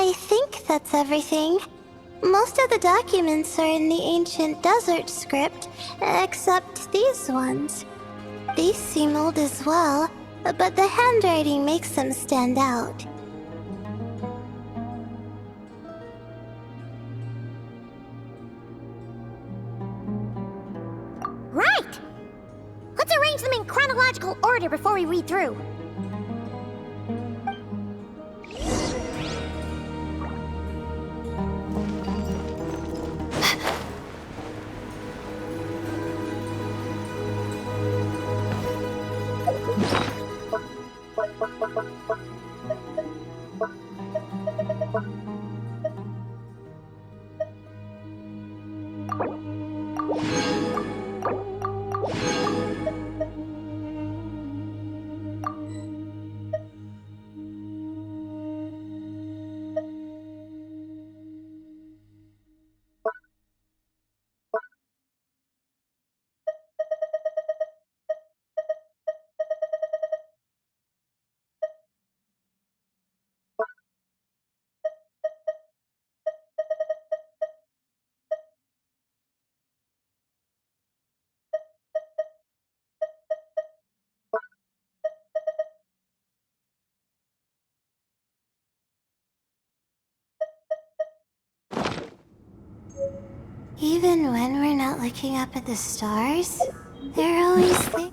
I think that's everything. Most of the documents are in the ancient desert script, except these ones. These seem old as well, but the handwriting makes them stand out. Right! Let's arrange them in chronological order before we read through. Even when we're not looking up at the stars, they're always there.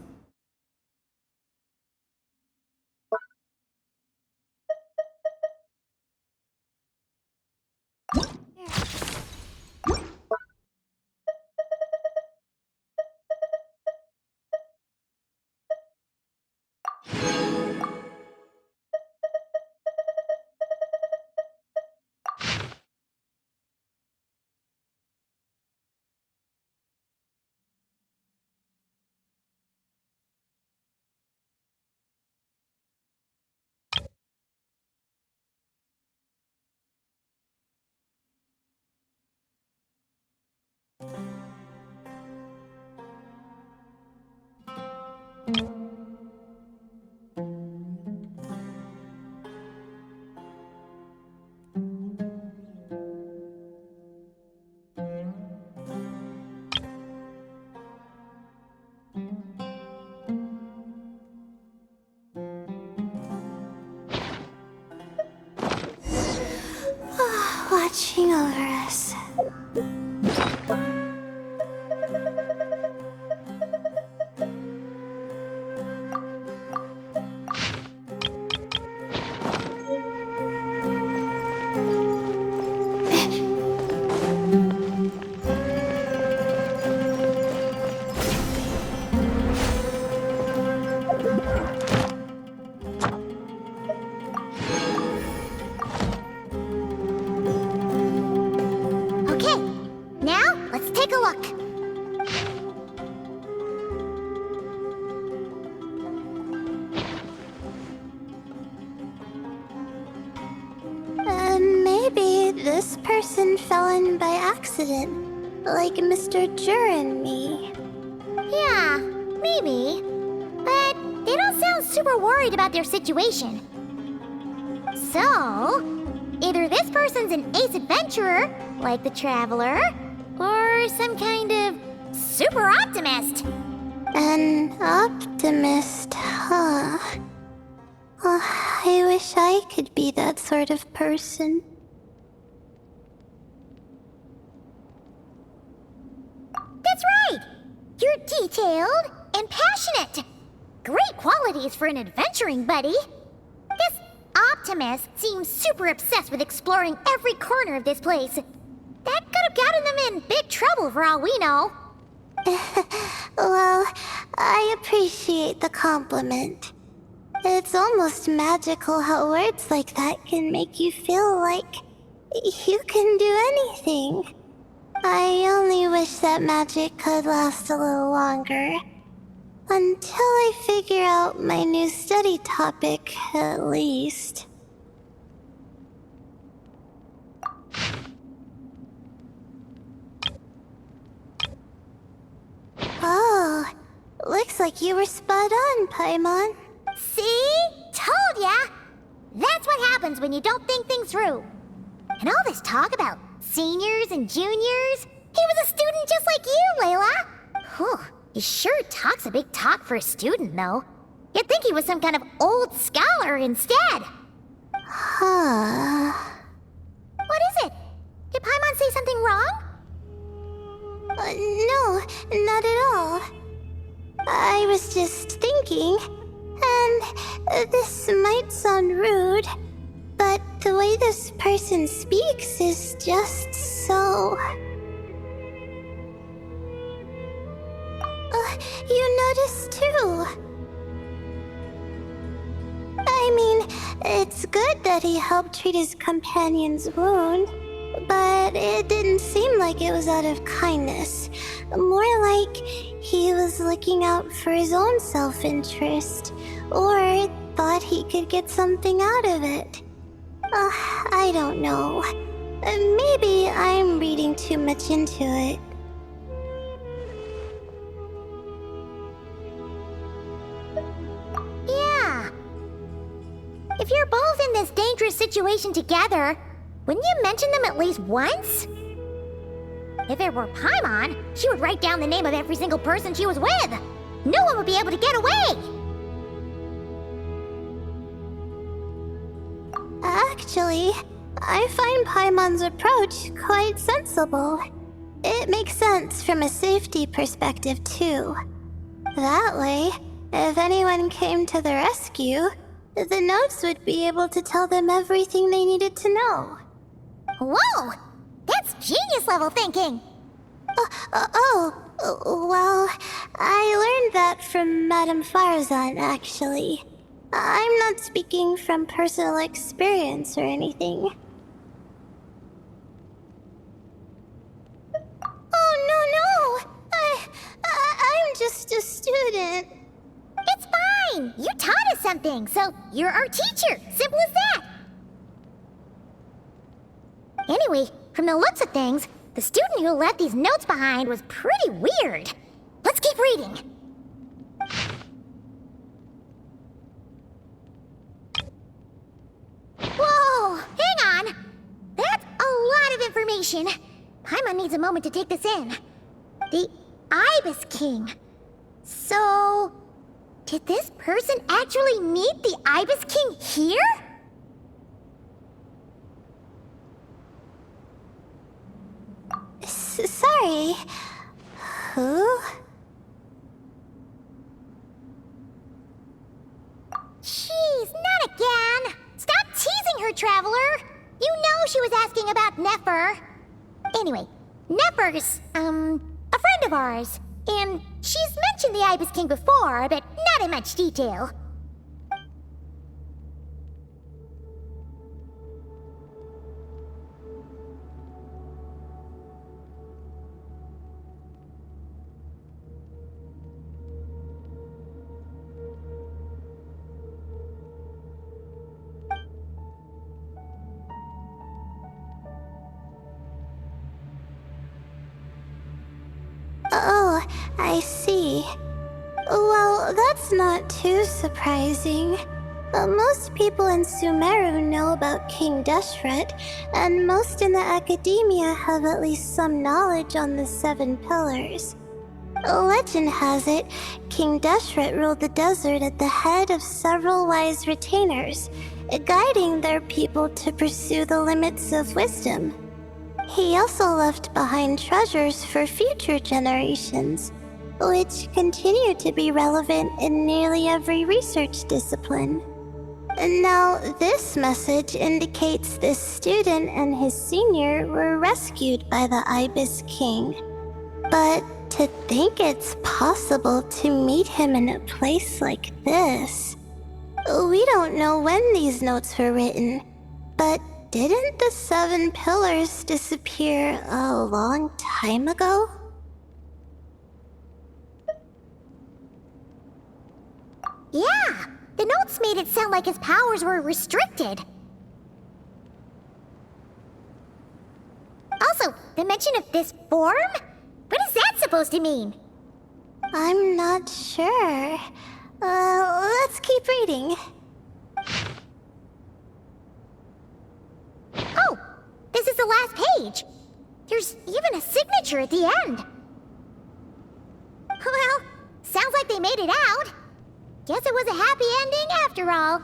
Watching over us. Okay, now let's take a look. Maybe this person fell in by accident, like Mr. Jur and me. Yeah, maybe. But they don't sound super worried about their situation. So, either this person's an ace adventurer, like the Traveler, or some kind of super optimist. An optimist, huh? Oh, I wish I could be that sort of person. That's right! You're detailed and passionate. Great qualities for an adventuring buddy. This optimist seems super obsessed with exploring every corner of this place. That could have gotten them in big trouble for all we know. Well, I appreciate the compliment. It's almost magical how words like that can make you feel like you can do anything. I only wish that magic could last a little longer. Until I figure out my new study topic, at least. Oh, looks like you were spot on, Paimon. See? Told ya! That's what happens when you don't think things through. And all this talk about seniors and juniors? He was a student just like you, Layla. Whew, he sure talks a big talk for a student, though. You'd think he was some kind of old scholar instead. Huh. What is it? Did Paimon say something wrong? No, not at all. I was just thinking, and this might sound rude, but the way this person speaks is just so... you noticed too. I mean, it's good that he helped treat his companion's wound, but it didn't seem like it was out of kindness. More like he was looking out for his own self-interest, or thought he could get something out of it. I don't know. Maybe I'm reading too much into it. Yeah. If you're both in this dangerous situation together, wouldn't you mention them at least once? If it were Paimon, she would write down the name of every single person she was with. No one would be able to get away. Actually, I find Paimon's approach quite sensible. It makes sense from a safety perspective, too. That way, if anyone came to the rescue, the notes would be able to tell them everything they needed to know. Whoa! That's genius-level thinking! Well, I learned that from Madame Farzan, actually. I'm not speaking from personal experience or anything. Oh, no! I'm just a student. It's fine! You taught us something, so you're our teacher. Simple as that. Anyway, from the looks of things, the student who left these notes behind was pretty weird. Let's keep reading. Whoa! Hang on! That's a lot of information. Paimon needs a moment to take this in. The Ibis King. So... did this person actually meet the Ibis King here? Sorry. Who? Jeez, not again! Stop teasing her, Traveler! You know she was asking about Nefer. Anyway, Nefer's, a friend of ours. And she's mentioned the Ibis King before, but not in much detail. Oh, I see. Well, that's not too surprising. Most people in Sumeru know about King Deshret, and most in the academia have at least some knowledge on the 7 pillars. Legend has it, King Deshret ruled the desert at the head of several wise retainers, guiding their people to pursue the limits of wisdom. He also left behind treasures for future generations, which continue to be relevant in nearly every research discipline. Now, this message indicates this student and his senior were rescued by the Ibis King. But to think it's possible to meet him in a place like this... We don't know when these notes were written, but didn't the 7 pillars disappear a long time ago? Yeah, the notes made it sound like his powers were restricted. Also, the mention of this form? What is that supposed to mean? I'm not sure. Let's keep reading. Oh, this is the last page. There's even a signature at the end. Well, sounds like they made it out. Guess it was a happy ending after all.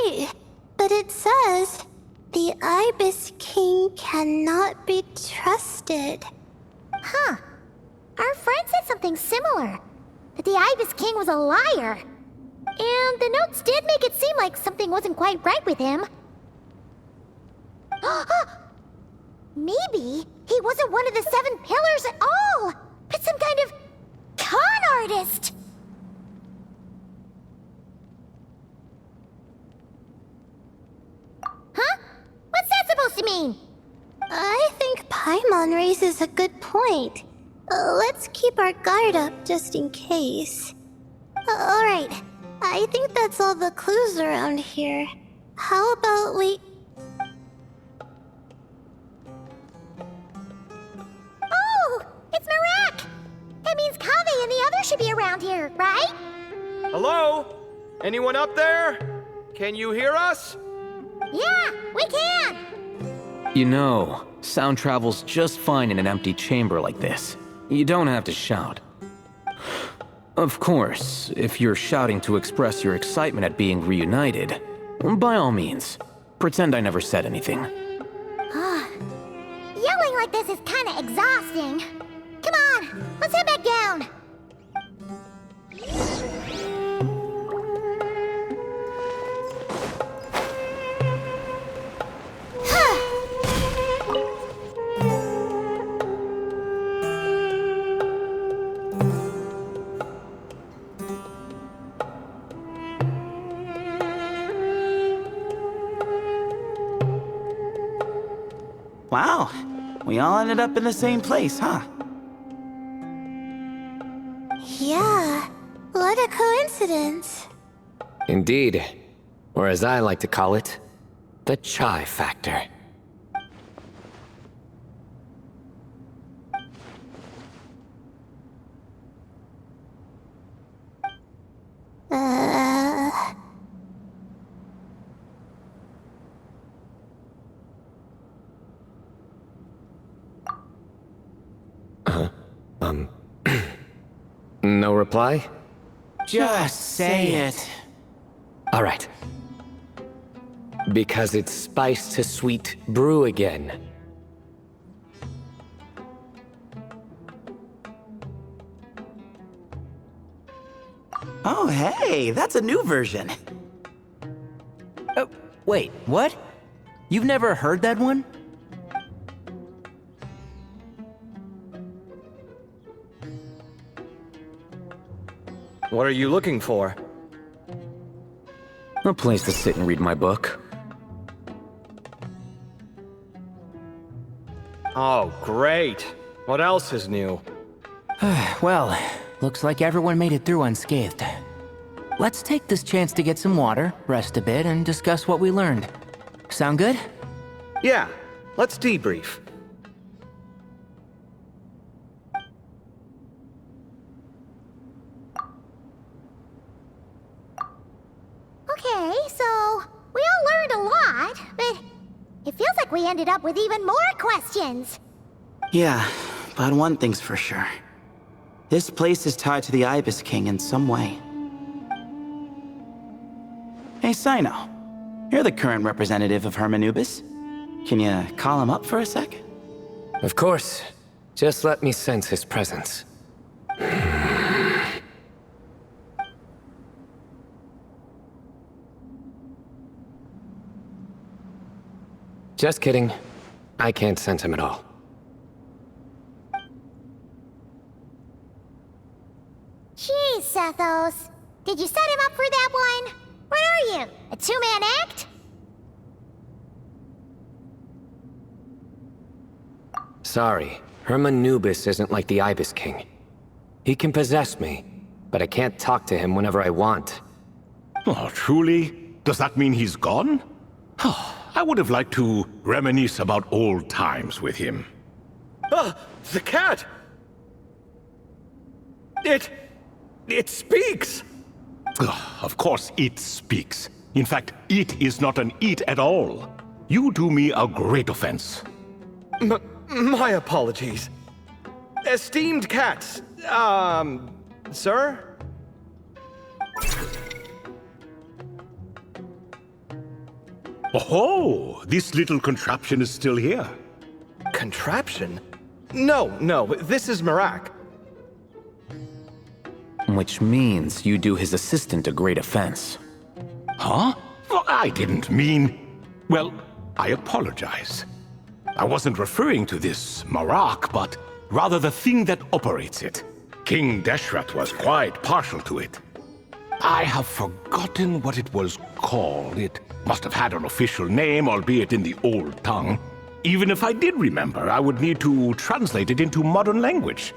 Wait, but it says the Ibis King cannot be trusted. Huh. Our friend said something similar. That the Ibis King was a liar. And the notes did make it seem like something wasn't quite right with him. Maybe he wasn't one of the 7 pillars at all, but some kind of con artist. Huh? What's that supposed to mean? I think Paimon raises a good point. Let's keep our guard up just in case. Alright, I think that's all the clues around here. How about we... Oh, it's Marak! That means Kaveh and the others should be around here, right? Hello? Anyone up there? Can you hear us? Yeah, we can! You know, sound travels just fine in an empty chamber like this. You don't have to shout. Of course, if you're shouting to express your excitement at being reunited, by all means, pretend I never said anything. Yelling like this is kinda exhausting. Come on, let's head back down. Wow, we all ended up in the same place, huh? Yeah, what a coincidence. Indeed. Or as I like to call it, the chai factor. No reply? Just say it. All right. Because it's spice to sweet brew again. Oh, hey, that's a new version. Oh, wait, what? You've never heard that one? What are you looking for? A place to sit and read my book. Oh, great. What else is new? Well, looks like everyone made it through unscathed. Let's take this chance to get some water, rest a bit, and discuss what we learned. Sound good? Yeah, let's debrief. Okay, so we all learned a lot, but it feels like we ended up with even more questions. Yeah, but one thing's for sure. This place is tied to the Ibis King in some way. Hey, Sino. You're the current representative of Hermanubis. Can you call him up for a sec? Of course. Just let me sense his presence. Just kidding. I can't sense him at all. Jeez, Sethos. Did you set him up for that one? What are you, a two-man act? Sorry, Hermanubis isn't like the Ibis King. He can possess me, but I can't talk to him whenever I want. Oh, truly? Does that mean he's gone? I would have liked to reminisce about old times with him. Ah, the cat! It speaks! Of course it speaks. In fact, it is not an eat at all. You do me a great offense. My apologies. Esteemed cats, sir? Oh, this little contraption is still here. Contraption? No, this is Marak. Which means you do his assistant a great offense. Huh? Well, I didn't mean... Well, I apologize. I wasn't referring to this Marak, but rather the thing that operates it. King Deshret was quite partial to it. I have forgotten what it was called. It must have had an official name, albeit in the old tongue. Even if I did remember, I would need to translate it into modern language.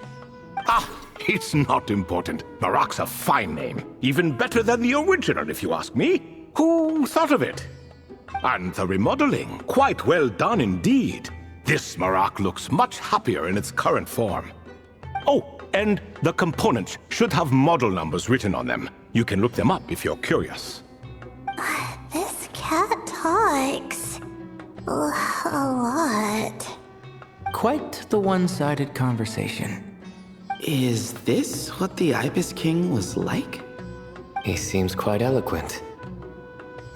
Ah, it's not important. Marak's a fine name. Even better than the original, if you ask me. Who thought of it? And the remodeling, quite well done indeed. This Marak looks much happier in its current form. Oh, and the components should have model numbers written on them. You can look them up if you're curious. This cat talks a lot. Quite the one-sided conversation. Is this what the Ibis King was like? He seems quite eloquent.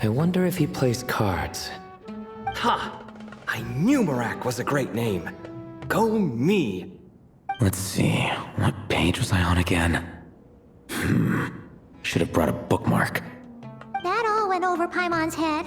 I wonder if he plays cards. Ha! I knew Marak was a great name. Go me! Let's see, what page was I on again? Should have brought a bookmark. That all went over Paimon's head.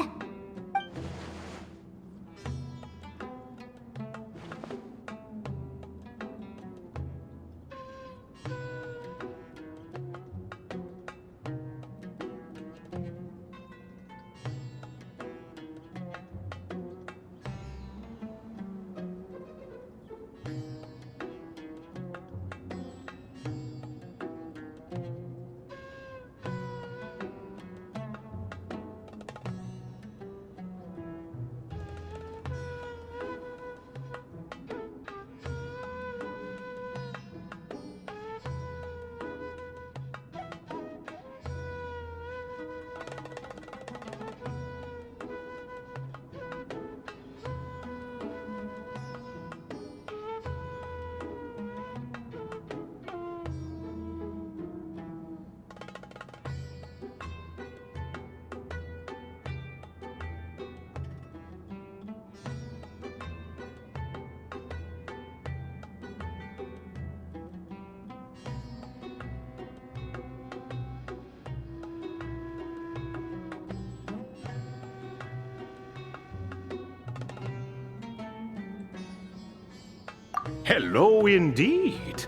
Hello indeed.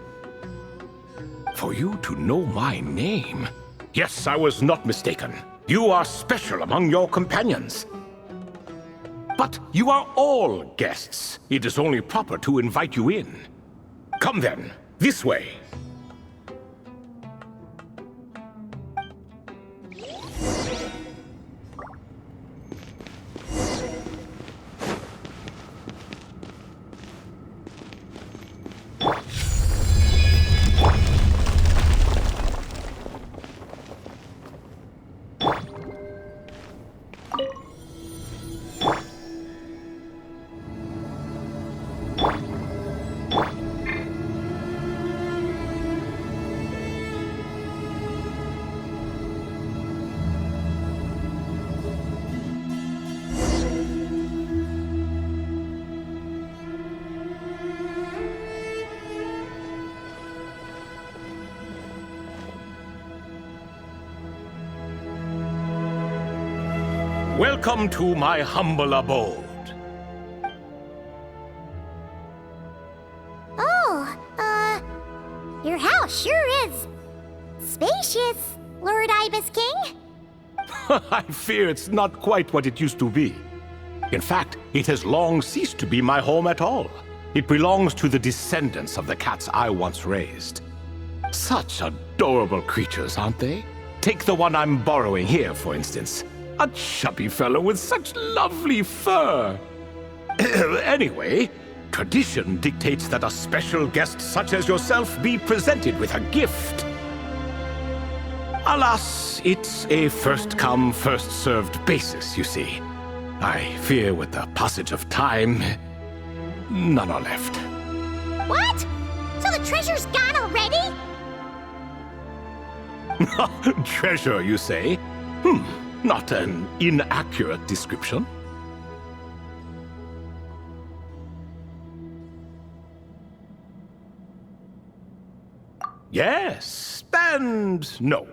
For you to know my name. Yes, I was not mistaken. You are special among your companions. But you are all guests. It is only proper to invite you in. Come then, this way. Welcome to my humble abode. Oh, your house sure is spacious, Lord Ibis King. I fear it's not quite what it used to be. In fact, it has long ceased to be my home at all. It belongs to the descendants of the cats I once raised. Such adorable creatures, aren't they? Take the one I'm borrowing here, for instance. A chubby fellow with such lovely fur. Anyway, tradition dictates that a special guest such as yourself be presented with a gift. Alas, it's a first-come, first-served basis, you see. I fear with the passage of time, none are left. What? So the treasure's gone already? Treasure, you say? Not an inaccurate description. Yes, and no.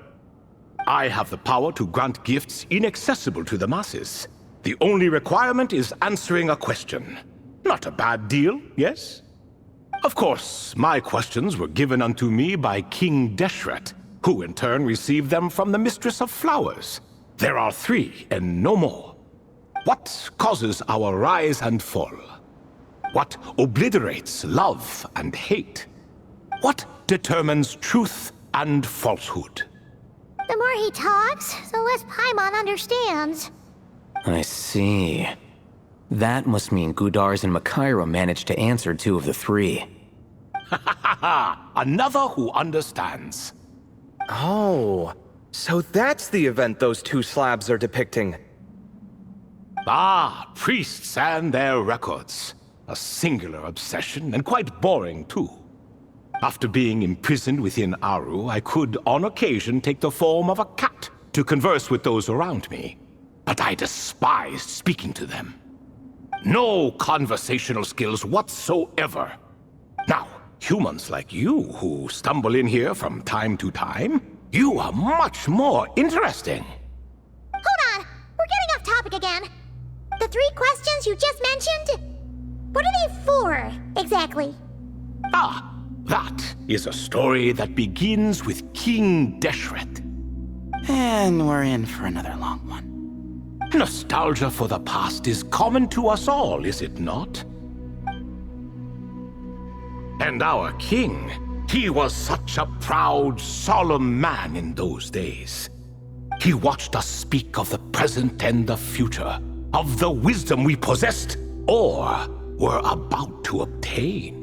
I have the power to grant gifts inaccessible to the masses. The only requirement is answering a question. Not a bad deal, yes? Of course, my questions were given unto me by King Deshret, who in turn received them from the Mistress of Flowers. There are 3, and no more. What causes our rise and fall? What obliterates love and hate? What determines truth and falsehood? The more he talks, the less Paimon understands. I see. That must mean Gudars and Makaira managed to answer 2 of the 3. Another who understands. Oh, so that's the event those 2 slabs are depicting. Ah, priests and their records. A singular obsession, and quite boring too. After being imprisoned within Aru, I could, on occasion, take the form of a cat to converse with those around me. But I despised speaking to them. No conversational skills whatsoever. Now, humans like you who stumble in here from time to time, you are much more interesting. Hold on! We're getting off topic again. The 3 questions you just mentioned? What are they for, exactly? Ah, that is a story that begins with King Deshret. And we're in for another long one. Nostalgia for the past is common to us all, is it not? And our king, he was such a proud, solemn man in those days. He watched us speak of the present and the future, of the wisdom we possessed or were about to obtain.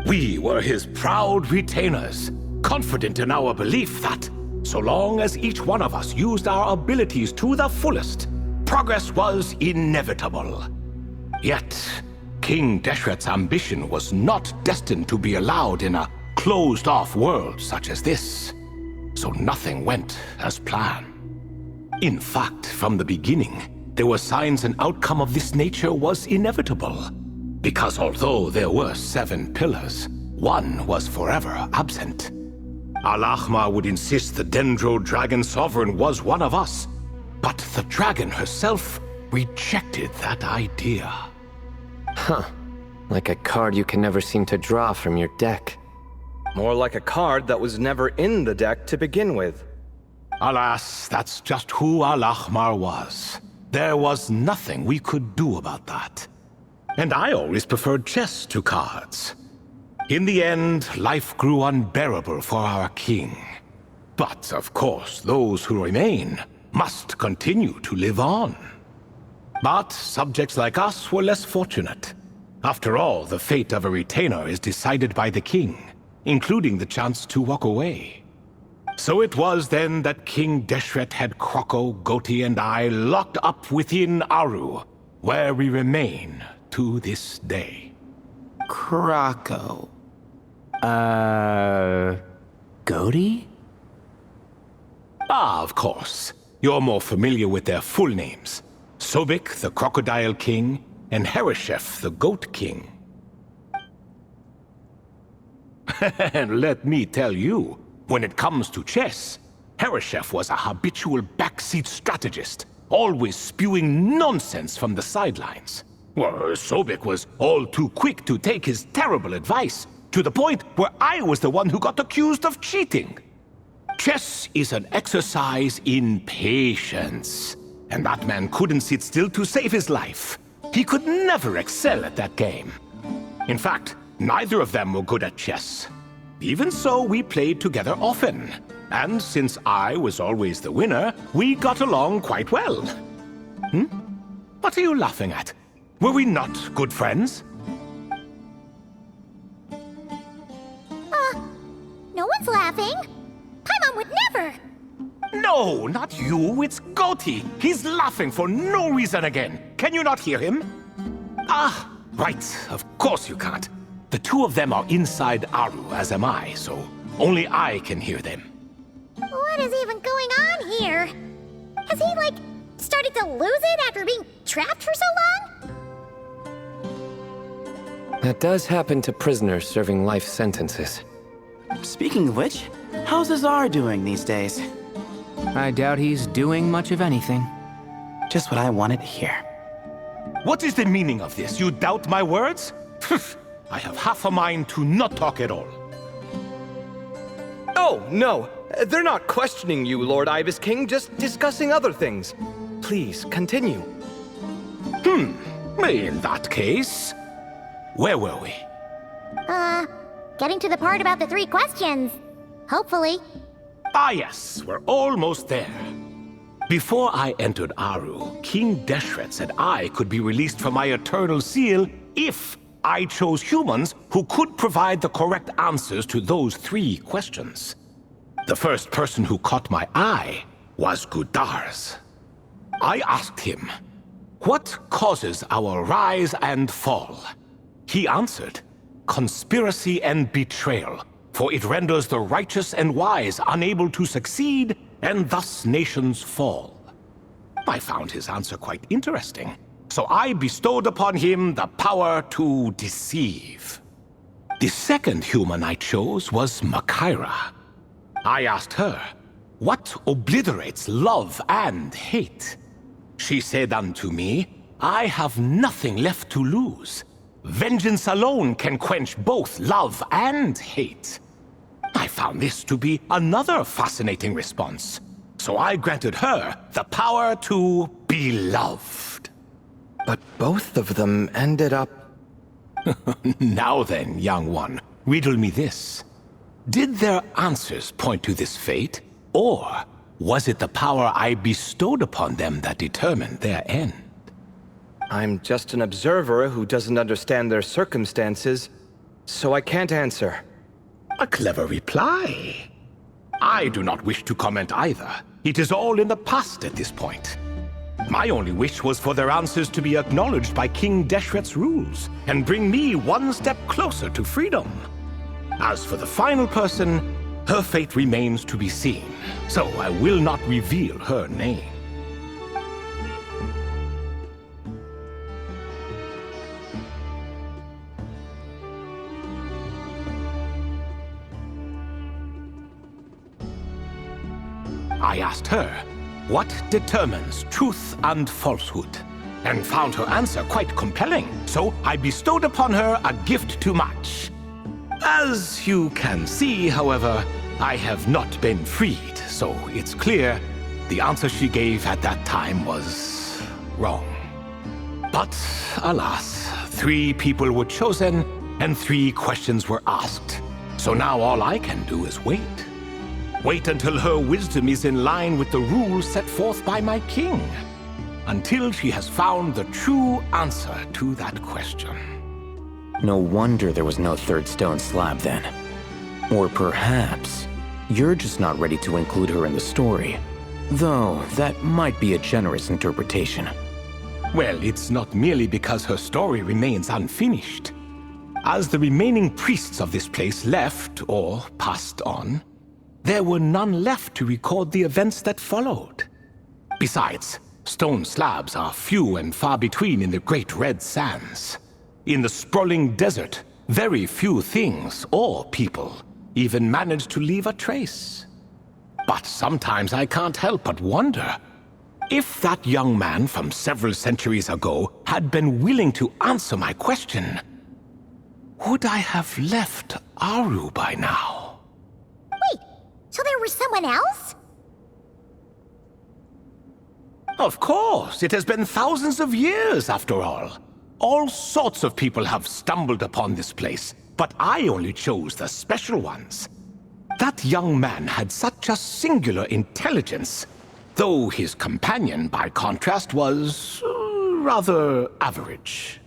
We were his proud retainers, confident in our belief that, so long as each one of us used our abilities to the fullest, progress was inevitable. Yet, King Deshret's ambition was not destined to be allowed in a closed-off world such as this. So nothing went as planned. In fact, from the beginning, there were signs an outcome of this nature was inevitable. Because although there were 7 pillars, one was forever absent. Al-Ahmar would insist the Dendro Dragon Sovereign was one of us, but the dragon herself rejected that idea. Huh. Like a card you can never seem to draw from your deck. More like a card that was never in the deck to begin with. Alas, that's just who Al-Ahmar was. There was nothing we could do about that. And I always preferred chess to cards. In the end, life grew unbearable for our king. But, of course, those who remain must continue to live on. But subjects like us were less fortunate. After all, the fate of a retainer is decided by the king, including the chance to walk away. So it was then that King Deshret had Kroko, Goti, and I locked up within Aru, where we remain to this day. Krako. Goti? Ah, of course. You're more familiar with their full names. Sobek, the Crocodile King, and Hereshef, the Goat King. And let me tell you, when it comes to chess, Hereshef was a habitual backseat strategist, always spewing nonsense from the sidelines. Well, Sobek was all too quick to take his terrible advice, to the point where I was the one who got accused of cheating. Chess is an exercise in patience, and that man couldn't sit still to save his life. He could never excel at that game. In fact, neither of them were good at chess. Even so, we played together often, and since I was always the winner, we got along quite well. What are you laughing at? Were we not good friends? No one's laughing. Paimon would never. No, not you. It's Goti. He's laughing for no reason again. Can you not hear him? Ah, right. Of course you can't. The two of them are inside Aru, as am I, so only I can hear them. What is even going on here? Has he, like, started to lose it after being trapped for so long? That does happen to prisoners serving life sentences. Speaking of which, how's Azar doing these days? I doubt he's doing much of anything. Just what I wanted to hear. What is the meaning of this? You doubt my words? I have half a mind to not talk at all. Oh, no. They're not questioning you, Lord Ibis King, just discussing other things. Please, continue. In that case, where were we? Getting to the part about the 3 questions. Hopefully. Ah yes, we're almost there. Before I entered Aru, King Deshret said I could be released from my eternal seal if I chose humans who could provide the correct answers to those 3 questions. The first person who caught my eye was Gudars. I asked him, "What causes our rise and fall?" He answered, "Conspiracy and betrayal, for it renders the righteous and wise unable to succeed, and thus nations fall." I found his answer quite interesting, so I bestowed upon him the power to deceive. The second human I chose was Makaira. I asked her, "What obliterates love and hate?" She said unto me, "I have nothing left to lose. Vengeance alone can quench both love and hate." I found this to be another fascinating response, so I granted her the power to be loved. But both of them ended up... Now then, young one, riddle me this. Did their answers point to this fate, or was it the power I bestowed upon them that determined their end? I'm just an observer who doesn't understand their circumstances, so I can't answer. A clever reply. I do not wish to comment either. It is all in the past at this point. My only wish was for their answers to be acknowledged by King Deshret's rules, and bring me one step closer to freedom. As for the final person, her fate remains to be seen, so I will not reveal her name. I asked her, "What determines truth and falsehood?" and found her answer quite compelling, so I bestowed upon her a gift to match. As you can see, however, I have not been freed, so it's clear the answer she gave at that time was wrong. But alas, 3 people were chosen and 3 questions were asked, so now all I can do is wait. Wait until her wisdom is in line with the rules set forth by my king. Until she has found the true answer to that question. No wonder there was no 3rd stone slab then. Or perhaps you're just not ready to include her in the story. Though that might be a generous interpretation. Well, it's not merely because her story remains unfinished. As the remaining priests of this place left or passed on, there were none left to record the events that followed. Besides, stone slabs are few and far between in the Great Red Sands. In the sprawling desert, very few things or people even manage to leave a trace. But sometimes I can't help but wonder, if that young man from several centuries ago had been willing to answer my question, would I have left Aru by now? So there was someone else? Of course, it has been thousands of years after all. All sorts of people have stumbled upon this place, but I only chose the special ones. That young man had such a singular intelligence, though his companion, by contrast, was rather average.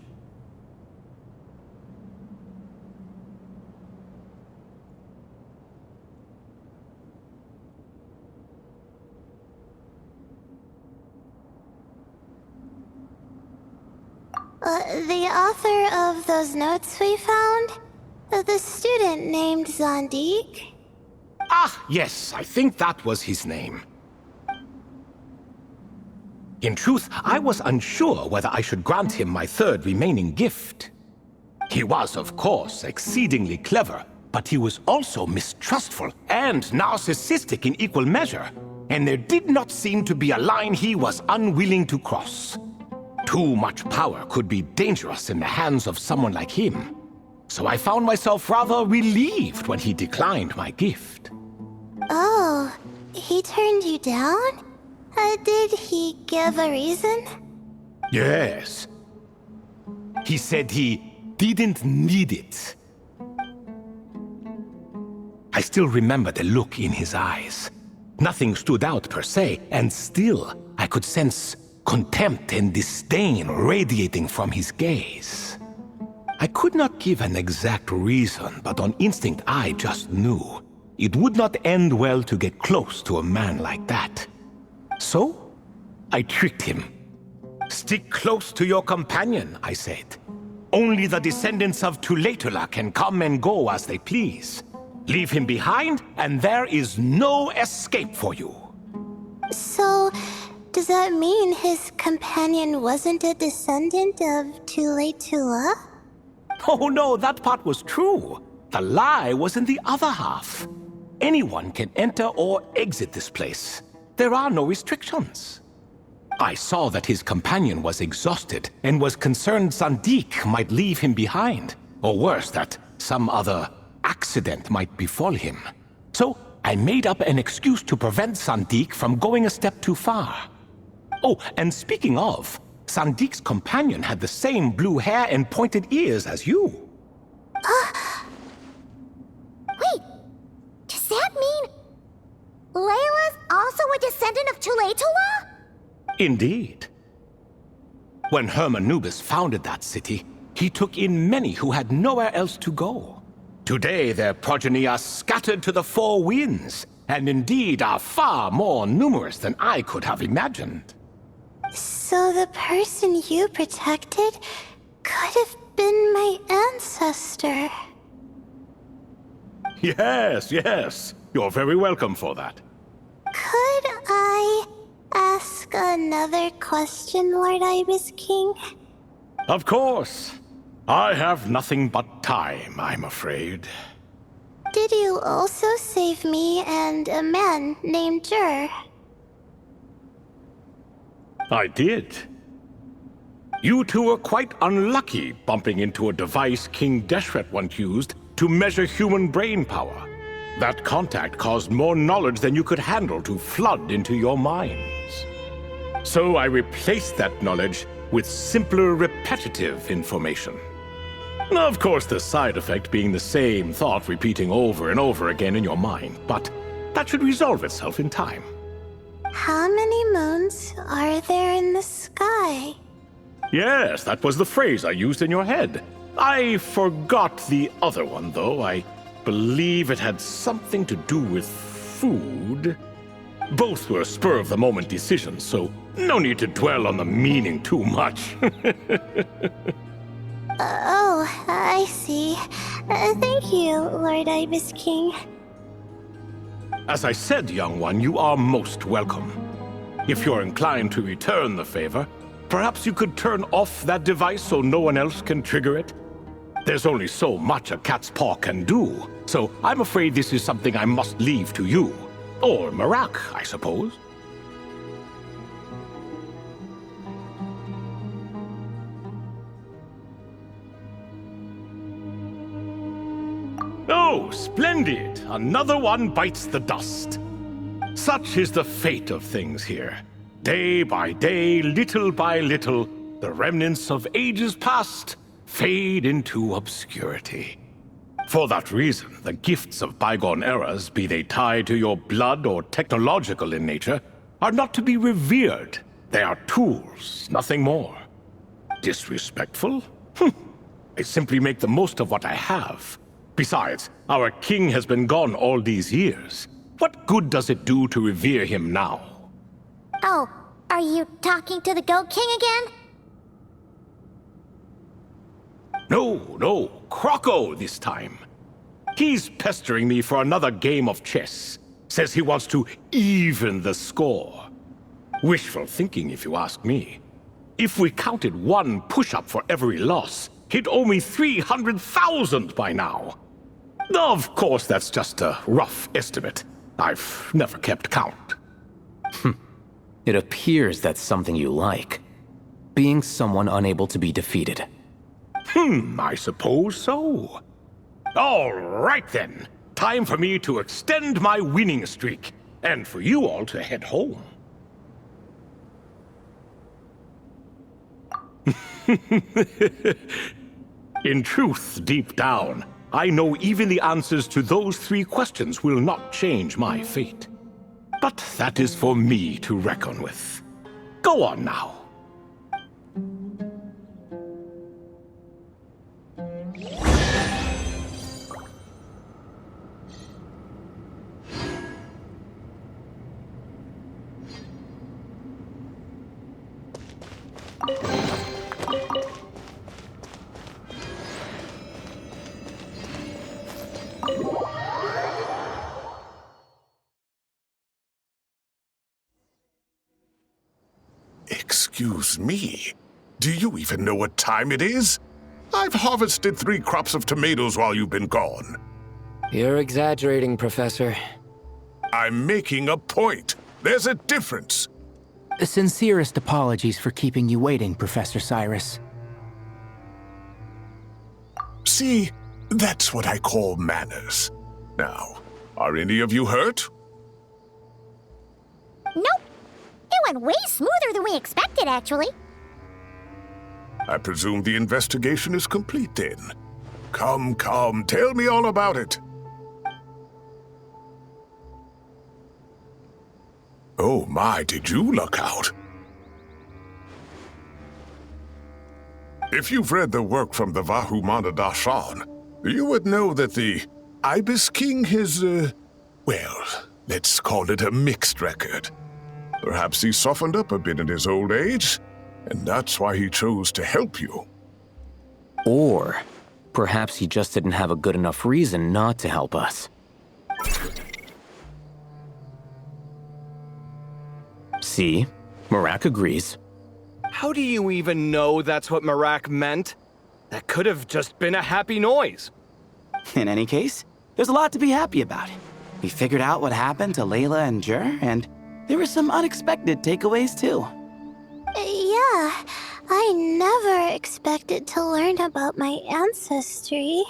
The author of those notes we found? The student named Zandik? Ah, yes, I think that was his name. In truth, I was unsure whether I should grant him my third remaining gift. He was, of course, exceedingly clever, but he was also mistrustful and narcissistic in equal measure, and there did not seem to be a line he was unwilling to cross. Too much power could be dangerous in the hands of someone like him, so I found myself rather relieved when he declined my gift. Oh, he turned you down? Did he give a reason? Yes. He said he didn't need it. I still remember the look in his eyes. Nothing stood out per se, and still I could sense contempt and disdain radiating from his gaze. I could not give an exact reason, but on instinct I just knew it would not end well to get close to a man like that. So, I tricked him. Stick close to your companion, I said. Only the descendants of Tuletula can come and go as they please. Leave him behind, and there is no escape for you. So, does that mean his companion wasn't a descendant of Tuletula? Oh no, that part was true. The lie was in the other half. Anyone can enter or exit this place. There are no restrictions. I saw that his companion was exhausted and was concerned Zandik might leave him behind, or worse, that some other accident might befall him. So I made up an excuse to prevent Zandik from going a step too far. Oh, and speaking of, Sandik's companion had the same blue hair and pointed ears as you. Wait, does that mean Layla's also a descendant of Tuletula? Indeed. When Hermanubis founded that city, he took in many who had nowhere else to go. Today their progeny are scattered to the four winds, and indeed are far more numerous than I could have imagined. So the person you protected could have been my ancestor. Yes, yes. You're very welcome for that. Could I ask another question, Lord Ibis King? Of course. I have nothing but time, I'm afraid. Did you also save me and a man named Jur? I did. You two were quite unlucky bumping into a device King Deshret once used to measure human brain power. That contact caused more knowledge than you could handle to flood into your minds. So I replaced that knowledge with simpler, repetitive information. Of course, the side effect being the same thought repeating over and over again in your mind, but that should resolve itself in time. How many moons are there in the sky? Yes, that was the phrase I used in your head. I forgot the other one, though. I believe it had something to do with food. Both were spur-of-the-moment decisions, so no need to dwell on the meaning too much. Oh, I see. Thank you, Lord Ibis King. As I said, young one, you are most welcome. If you're inclined to return the favor, perhaps you could turn off that device so no one else can trigger it? There's only so much a cat's paw can do, so I'm afraid this is something I must leave to you. Or Marak, I suppose. Oh, splendid! Another one bites the dust. Such is the fate of things here. Day by day, little by little, the remnants of ages past fade into obscurity. For that reason, the gifts of bygone eras, be they tied to your blood or technological in nature, are not to be revered. They are tools, nothing more. Disrespectful? I simply make the most of what I have. Besides, our king has been gone all these years. What good does it do to revere him now? Oh, are you talking to the Goat King again? No, Croco this time. He's pestering me for another game of chess. Says he wants to even the score. Wishful thinking, if you ask me. If we counted one push-up for every loss, he'd owe me 300,000 by now. Of course, that's just a rough estimate. I've never kept count. It appears that's something you like. Being someone unable to be defeated. I suppose so. All right then. Time for me to extend my winning streak, and for you all to head home. In truth, deep down, I know even the answers to those 3 questions will not change my fate. But that is for me to reckon with. Go on now. Excuse me, do you even know what time it is? I've harvested 3 crops of tomatoes while you've been gone. You're exaggerating, Professor. I'm making a point. There's a difference. Sincerest apologies for keeping you waiting, Professor Cyrus. See, that's what I call manners. Now, are any of you hurt? Nope. It went way smoother than we expected, actually. I presume the investigation is complete then. Come, tell me all about it. Oh my, did you look out? If you've read the work from the Vahumana Darshan, you would know that the Ibis King has, well, let's call it a mixed record. Perhaps he softened up a bit in his old age, and that's why he chose to help you. Or perhaps he just didn't have a good enough reason not to help us. See? Marak agrees. How do you even know that's what Marak meant? That could have just been a happy noise. In any case, there's a lot to be happy about. We figured out what happened to Layla and Jur, and there were some unexpected takeaways too. Yeah, I never expected to learn about my ancestry.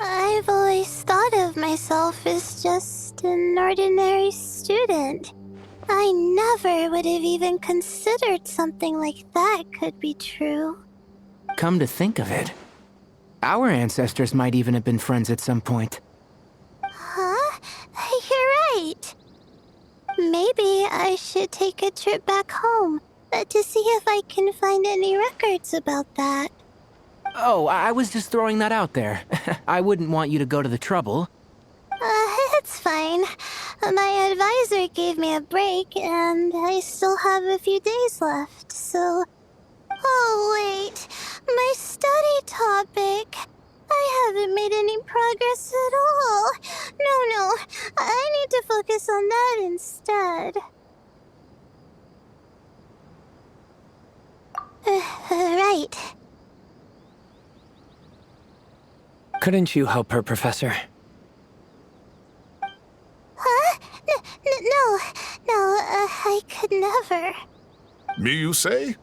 I've always thought of myself as just an ordinary student. I never would have even considered something like that could be true. Come to think of it, our ancestors might even have been friends at some point. Huh? You're right. Maybe I should take a trip back home to see if I can find any records about that. Oh, I was just throwing that out there. I wouldn't want you to go to the trouble. It's fine. My advisor gave me a break, and I still have a few days left, so... Oh, wait. My study topic. I haven't made any progress at all. No. I need to focus on that instead. Right. Couldn't you help her, Professor? Huh? No, I could never. Me, you say?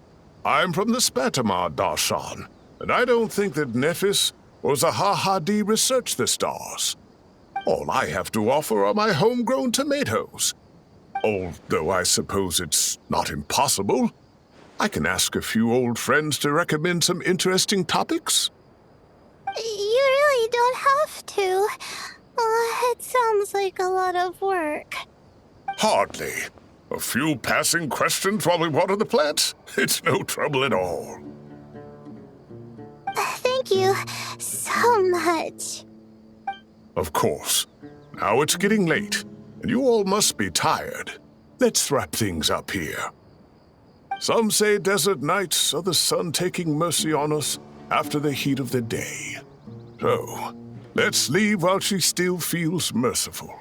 I'm from the Spatamar Darshan, and I don't think that Nephis or Zahahadi researched the stars. All I have to offer are my homegrown tomatoes. Although I suppose it's not impossible. I can ask a few old friends to recommend some interesting topics. You really don't have to. It sounds like a lot of work. Hardly. A few passing questions while we water the plants? It's no trouble at all. Thank you so much. Of course. Now it's getting late, and you all must be tired. Let's wrap things up here. Some say desert nights are the sun taking mercy on us, after the heat of the day. So, let's leave while she still feels merciful.